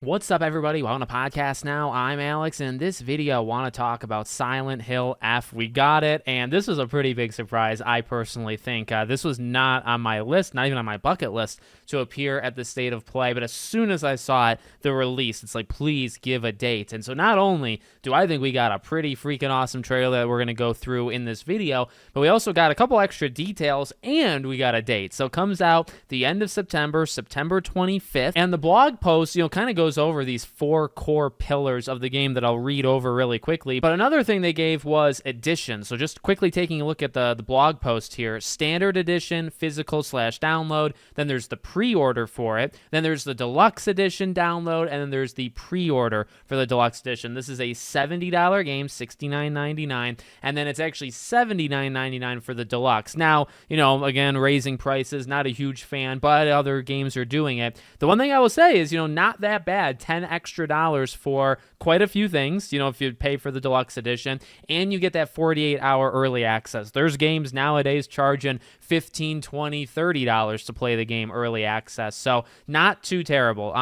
What's up, everybody? Welcome to Podcast Now. I'm Alex, and in this video, I want to talk about Silent Hill F. We got it, and this was a pretty big surprise, I personally think. This was not on my list, not even on my bucket list, to appear at the State of Play, but as soon as I saw it, the release, it's like, please give a date. And so not only do I think we got a pretty freaking awesome trailer that we're going to go through in this video, but we also got a couple extra details, and we got a date. So it comes out the end of September, September 25th, and the blog post, kind of goes over these 4 core pillars of the game that I'll read over really quickly. But another thing they gave was edition. So just quickly taking a look at the blog post here, standard edition, physical/download, then there's the pre-order for it, then there's the deluxe edition download, and then there's the pre-order for the deluxe edition. This is a $70 game, $69.99, and then it's actually $79.99 for the deluxe. Now, again, raising prices, not a huge fan, but other games are doing it. The one thing I will say is, not that bad, $10 extra for quite a few things, if you pay for the deluxe edition, and you get that 48-hour early access. There's games nowadays charging $15, $20, $30 to play the game early access, so not too terrible.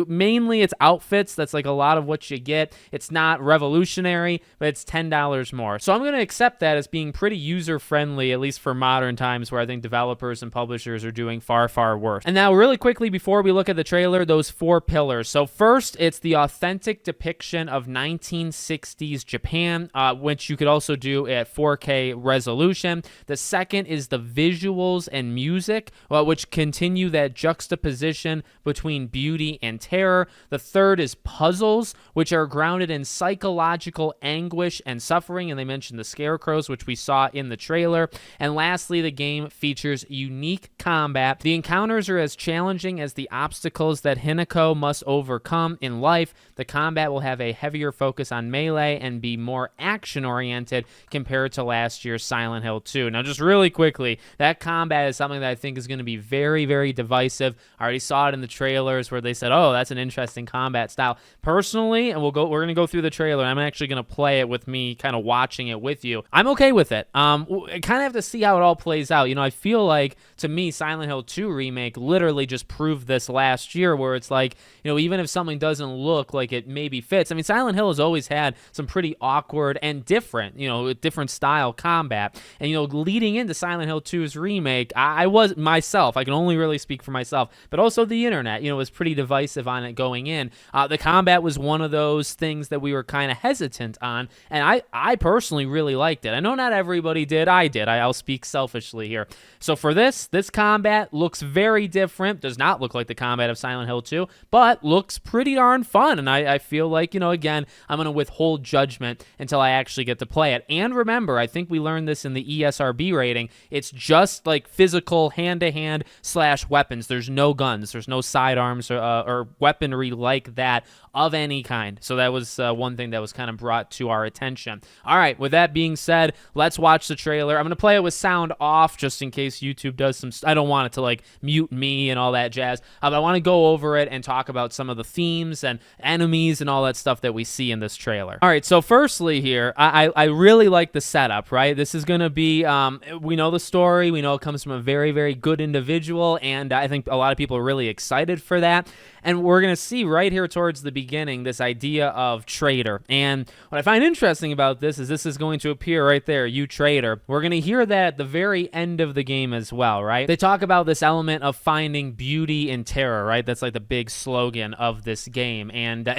Mainly it's outfits, that's like a lot of what you get. It's not revolutionary, but it's $10 more. So I'm going to accept that as being pretty user-friendly, at least for modern times, where I think developers and publishers are doing far, far worse. And now really quickly, before we look at the trailer, those 4 pillars. So first, it's the authentic depiction of 1960s Japan, which you could also do at 4K resolution. The second is the visuals and music, which continue that juxtaposition between beauty and terror. The third is puzzles, which are grounded in psychological anguish and suffering, and they mentioned the scarecrows, which we saw in the trailer. And lastly, the game features unique combat. The encounters are as challenging as the obstacles that Hinako must overcome in life. The combat will have a heavier focus on melee and be more action-oriented compared to last year's Silent Hill 2. Now, just really quickly, that combat is something that I think is going to be very, very divisive. I already saw it in the trailers where they said, oh, that's an interesting combat style. Personally, and we're going to go through the trailer, and I'm actually going to play it with me kind of watching it with you. I'm okay with it. I kind of have to see how it all plays out. I feel like, to me, Silent Hill 2 Remake literally just proved this last year, where it's like, even if something doesn't look like it maybe fits. Silent Hill has always had some pretty awkward and different style combat. And, leading into Silent Hill 2's remake, I was myself, I can only really speak for myself, but also the internet, was pretty divisive on it going in. The combat was one of those things that we were kind of hesitant on, and I personally really liked it. I know not everybody did. I did. I'll speak selfishly here. So for this combat looks very different. Does not look like the combat of Silent Hill 2, but looks pretty darn fun. And I feel like, again, I'm going to withhold judgment until I actually get to play it. And remember, I think we learned this in the ESRB rating. It's just like physical hand-to-hand / weapons. There's no guns. There's no sidearms or weaponry like that of any kind. So that was one thing that was kind of brought to our attention. All right, with that being said, let's watch the trailer. I'm going to play it with sound off just in case YouTube does some... I don't want it to mute me and all that jazz. But I want to go over it and talk about some of the themes and enemies and all that stuff that we see in this trailer. All right, so firstly here, I really like the setup, right? This is going to be... we know the story. We know it comes from a very, very good individual, and I think a lot of people are really excited for that. And we're going to see right here towards the beginning this idea of traitor. And what I find interesting about this is going to appear right there, you traitor. We're going to hear that at the very end of the game as well, right? They talk about this element of finding beauty in terror, right? That's like the big slogan of this game. And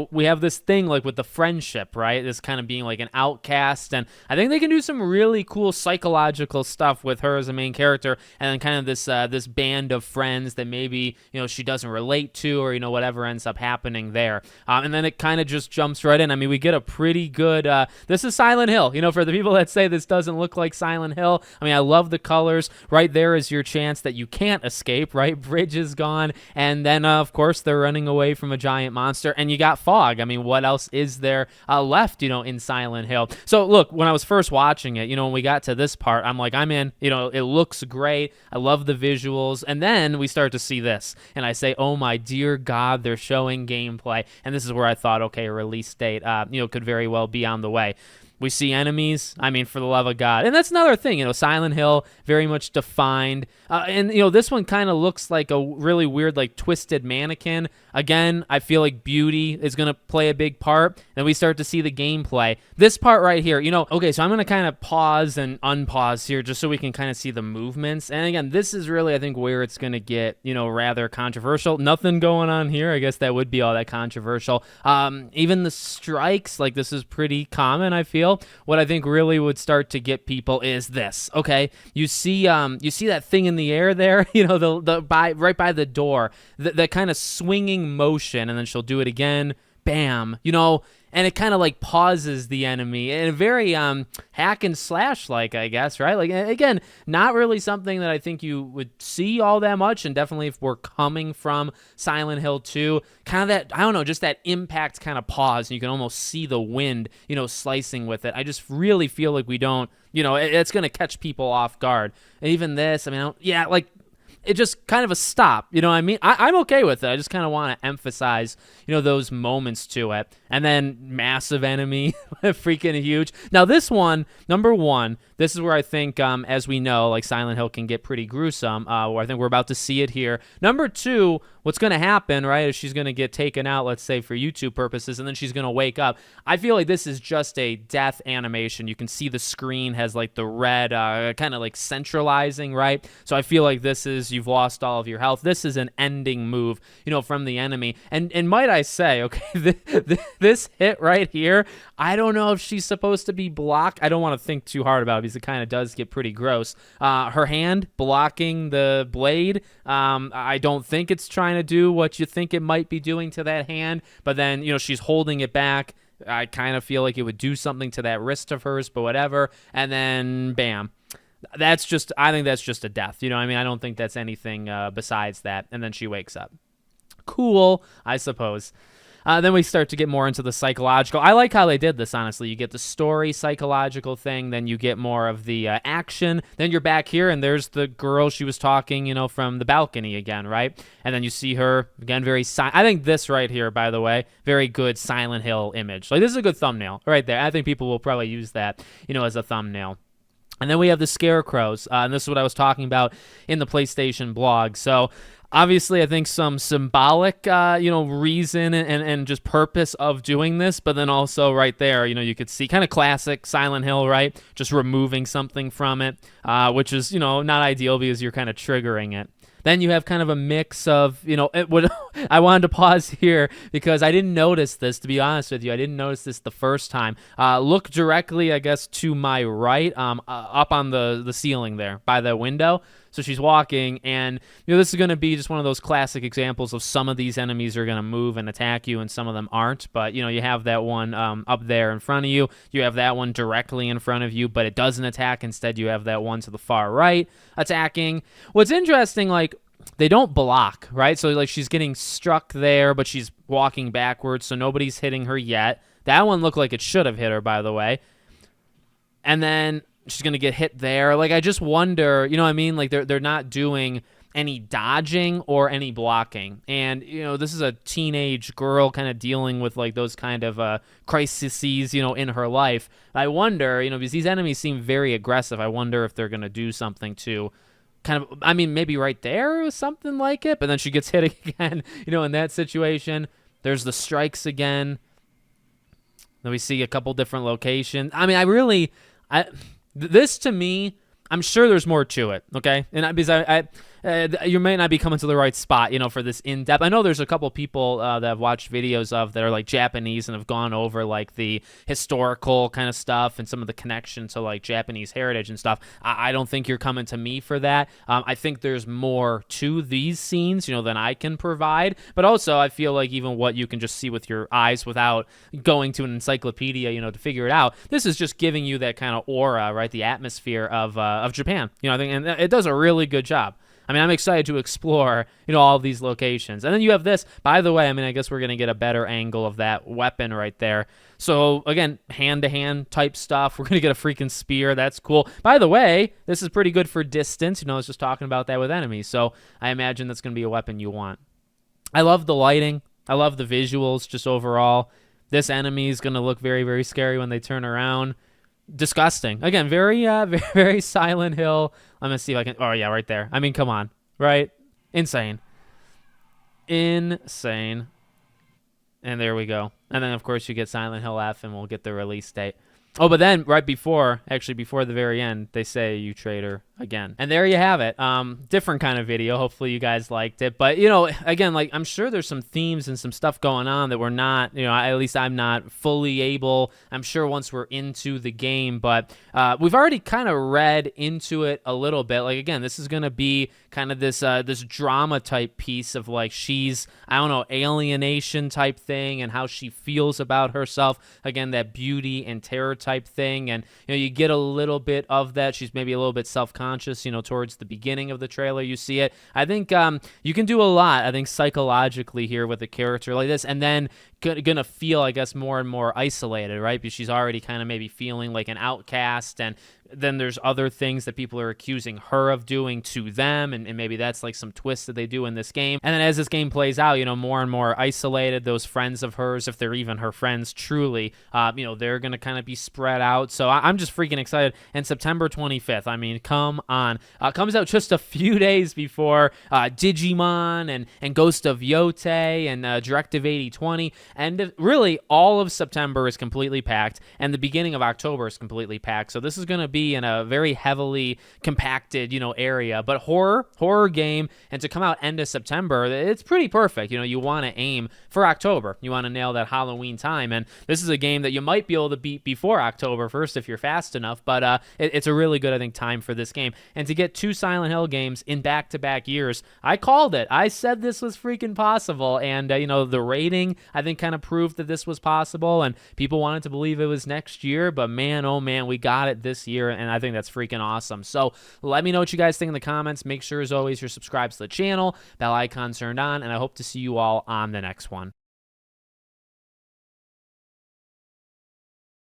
we have this thing like with the friendship, right? This kind of being like an outcast. And I think they can do some really cool psychological stuff with her as a main character, and then kind of this band of friends that maybe, she doesn't relate to, or whatever ends up happening there, and then it kind of just jumps right in. We get a pretty good this is Silent Hill, for the people that say this doesn't look like Silent Hill. I love the colors. Right there is your chance that you can't escape, right? Bridge is gone, and then of course they're running away from a giant monster, and you got fog. What else is there left in Silent Hill? So look, when I was first watching it, when we got to this part, I'm like, I'm in. It looks great. I love the visuals, and then we start to see this, and I say, oh my dear God, they're showing gameplay. And this is where I thought, okay, a release date, could very well be on the way. We see enemies. I mean, for the love of God. And that's another thing, Silent Hill, very much defined. And this one kind of looks like a really weird, twisted mannequin. Again, I feel like beauty is going to play a big part. Then we start to see the gameplay. This part right here, okay, so I'm going to kind of pause and unpause here just so we can kind of see the movements. And again, this is really, I think, where it's going to get, rather controversial. Nothing going on here. I guess that would be all that controversial. Even the strikes, like this is pretty common, I feel. What I think really would start to get people is this, okay? You see that thing in the air there, right by the door, the kind of swinging motion, and then she'll do it again, bam, and it kind of like pauses the enemy in a very hack and slash like, I guess, right? Like, again, not really something that I think you would see all that much, and definitely if we're coming from Silent Hill 2, kind of that, I don't know, just that impact kind of pause, and you can almost see the wind, slicing with it. I just really feel like we don't, it's going to catch people off guard. And even this, I mean, it just kind of a stop, you know what I mean? I'm okay with it. I just kind of want to emphasize, those moments to it. And then massive enemy, freaking huge. Now this one, number one, this is where I think, as we know, like Silent Hill can get pretty gruesome, where I think we're about to see it here. Number two, what's going to happen, right, is she's going to get taken out, let's say, for YouTube purposes, and then she's going to wake up. I feel like this is just a death animation. You can see the screen has, like, the red kind of, like, centralizing, right? So I feel like this is, you've lost all of your health. This is an ending move, from the enemy. And might I say, okay, this hit right here, I don't know if she's supposed to be blocked. I don't want to think too hard about it because it kind of does get pretty gross. Her hand blocking the blade, I don't think it's trying to do what you think it might be doing to that hand, but then, she's holding it back. I kind of feel like it would do something to that wrist of hers, but whatever. And then, bam. I think that's just a death. I mean, I don't think that's anything besides that. And then she wakes up. Cool, I suppose. Then we start to get more into the psychological. I like how they did this, honestly. You get the story psychological thing, then you get more of the action. Then you're back here, and there's the girl she was talking, from the balcony again, right? And then you see her, again, I think this right here, by the way, very good Silent Hill image. Like, this is a good thumbnail right there. I think people will probably use that, as a thumbnail. And then we have the scarecrows, and this is what I was talking about in the PlayStation blog. So obviously, I think some symbolic, reason and just purpose of doing this, but then also right there, you could see kind of classic Silent Hill, right? Just removing something from it, which is, not ideal because you're kind of triggering it. Then you have kind of a mix of, I wanted to pause here because I didn't notice this, to be honest with you. I didn't notice this the first time. Look directly, I guess, to my right, up on the ceiling there by the window. So she's walking, and this is going to be just one of those classic examples of some of these enemies are going to move and attack you, and some of them aren't. But you have that one up there in front of you. You have that one directly in front of you, but it doesn't attack. Instead, you have that one to the far right attacking. What's interesting, like, they don't block, right? So like she's getting struck there, but she's walking backwards, so nobody's hitting her yet. That one looked like it should have hit her, by the way. And then she's going to get hit there. Like, I just wonder, you know what I mean? Like, they're not doing any dodging or any blocking. And, this is a teenage girl kind of dealing with, like, those kind of crises, in her life. I wonder, because these enemies seem very aggressive, I wonder if they're going to do something to kind of, I mean, maybe right there or something like it. But then she gets hit again, in that situation. There's the strikes again. Then we see a couple different locations. I mean, this to me, I'm sure there's more to it, okay? And because you may not be coming to the right spot, for this in-depth. I know there's a couple people that I've watched videos of that are like Japanese and have gone over like the historical kind of stuff and some of the connection to like Japanese heritage and stuff. I don't think you're coming to me for that. I think there's more to these scenes, than I can provide. But also, I feel like even what you can just see with your eyes without going to an encyclopedia, to figure it out. This is just giving you that kind of aura, right? The atmosphere of Japan. I think, and it does a really good job. I mean, I'm excited to explore, all of these locations. And then you have this. By the way, I mean, I guess we're going to get a better angle of that weapon right there. So, again, hand-to-hand type stuff. We're going to get a freaking spear. That's cool. By the way, this is pretty good for distance. I was just talking about that with enemies. So I imagine that's going to be a weapon you want. I love the lighting. I love the visuals just overall. This enemy is going to look very, very scary when they turn around. Disgusting. Again, very, very Silent Hill. Let me see if I can. Oh, yeah, right there. I mean, come on. Right? Insane. And there we go. And then, of course, you get Silent Hill F, and we'll get the release date. Oh, but then right before the very end, they say "you traitor" again. And there you have it. Different kind of video. Hopefully you guys liked it. But, again, like, I'm sure there's some themes and some stuff going on that we're not, at least I'm not fully able. I'm sure once we're into the game. But we've already kind of read into it a little bit. Like, again, this is going to be kind of this drama type piece of, like, she's, I don't know, alienation type thing and how she feels about herself. Again, that beauty and terror type thing. And, you get a little bit of that. She's maybe a little bit self-conscious, towards the beginning of the trailer. You see it. I think you can do a lot, I think, psychologically here with a character like this. And then gonna feel, I guess, more and more isolated, right? Because she's already kind of maybe feeling like an outcast, and then there's other things that people are accusing her of doing to them, and maybe that's like some twists that they do in this game. And then as this game plays out, more and more isolated, those friends of hers, if they're even her friends truly, they're gonna kind of be spread out. So I'm just freaking excited. And September 25th, I mean, come on. Comes out just a few days before Digimon and Ghost of Yotei and Directive 8020. And really, all of September is completely packed, and the beginning of October is completely packed. So this is going to be in a very heavily compacted, area. But horror game, and to come out end of September, it's pretty perfect. You want to aim for October. You want to nail that Halloween time, and this is a game that you might be able to beat before October 1st if you're fast enough. But it's a really good, I think, time for this game. And to get 2 Silent Hill games in back-to-back years, I called it. I said this was freaking possible, and the rating, I think, kind of proved that this was possible, and people wanted to believe it was next year, but man, oh man, we got it this year, and I think that's freaking awesome. So let me know what you guys think in the comments. Make sure, as always, you're subscribed to the channel, bell icon turned on, and I hope to see you all on the next one.